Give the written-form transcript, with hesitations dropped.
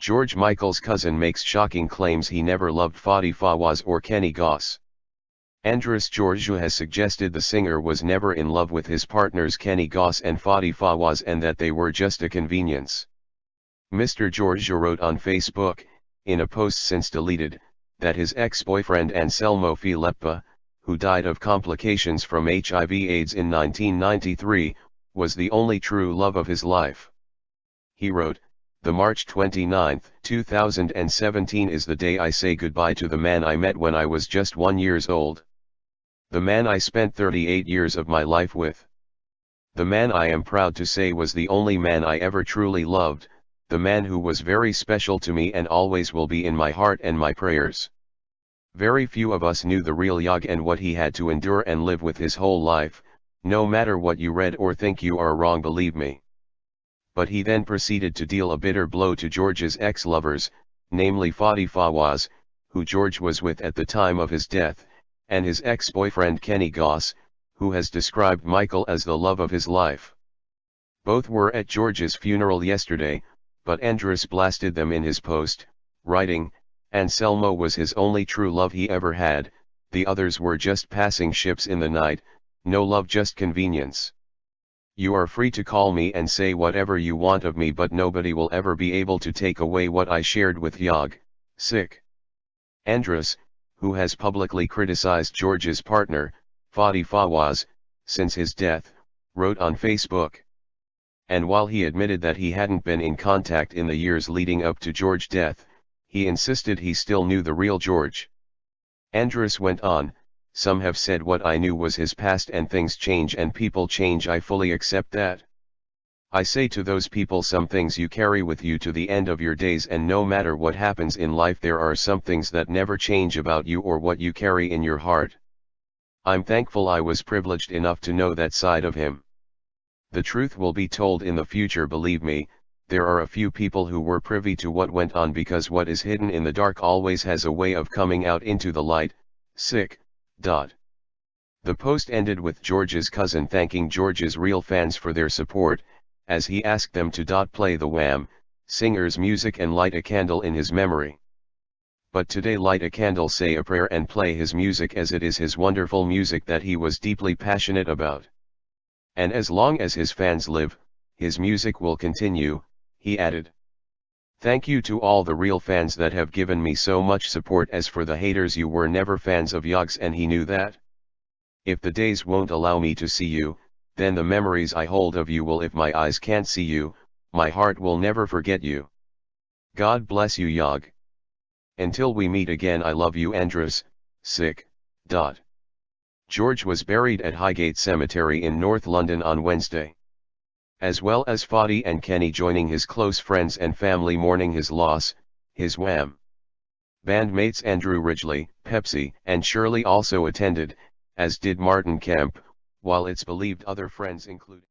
George Michael's cousin makes shocking claims he never loved Fadi Fawaz or Kenny Goss. Andros Georgiou has suggested the singer was never in love with his partners Kenny Goss and Fadi Fawaz and that they were just a convenience. Mr. Georgiou wrote on Facebook, in a post since deleted, that his ex-boyfriend Anselmo Filippa, who died of complications from HIV/AIDS in 1993, was the only true love of his life. He wrote, "The March 29, 2017 is the day I say goodbye to the man I met when I was just 1 year old. The man I spent 38 years of my life with. The man I am proud to say was the only man I ever truly loved, the man who was very special to me and always will be in my heart and my prayers. Very few of us knew the real Yog and what he had to endure and live with his whole life. No matter what you read or think, you are wrong, believe me." But he then proceeded to deal a bitter blow to George's ex-lovers, namely Fadi Fawaz, who George was with at the time of his death, and his ex-boyfriend Kenny Goss, who has described Michael as the love of his life. Both were at George's funeral yesterday, but Andros blasted them in his post, writing, "Anselmo was his only true love he ever had, the others were just passing ships in the night, no love, just convenience. You are free to call me and say whatever you want of me, but nobody will ever be able to take away what I shared with Yog." Sick. Andros, who has publicly criticized George's partner, Fadi Fawaz, since his death, wrote on Facebook. And while he admitted that he hadn't been in contact in the years leading up to George's death, he insisted he still knew the real George. Andros went on, "Some have said what I knew was his past and things change and people change. I fully accept that. I say to those people, some things you carry with you to the end of your days, and no matter what happens in life there are some things that never change about you or what you carry in your heart. I'm thankful I was privileged enough to know that side of him. The truth will be told in the future, believe me. There are a few people who were privy to what went on, because what is hidden in the dark always has a way of coming out into the light." Sick. The post ended with George's cousin thanking George's real fans for their support, as he asked them to play the Wham! Singer's music and light a candle in his memory. But today light a candle, say a prayer, and play his music, as it is his wonderful music that he was deeply passionate about. And as long as his fans live, his music will continue, he added. "Thank you to all the real fans that have given me so much support. As for the haters, you were never fans of Yog's and he knew that. If the days won't allow me to see you, then the memories I hold of you will. If my eyes can't see you, my heart will never forget you. God bless you, Yog. Until we meet again, I love you, Andros." Sick. George was buried at Highgate Cemetery in North London on Wednesday. As well as Fadi and Kenny joining his close friends and family mourning his loss, his Wham! Bandmates Andrew Ridgeley, Pepsi, and Shirley also attended, as did Martin Kemp, while it's believed other friends included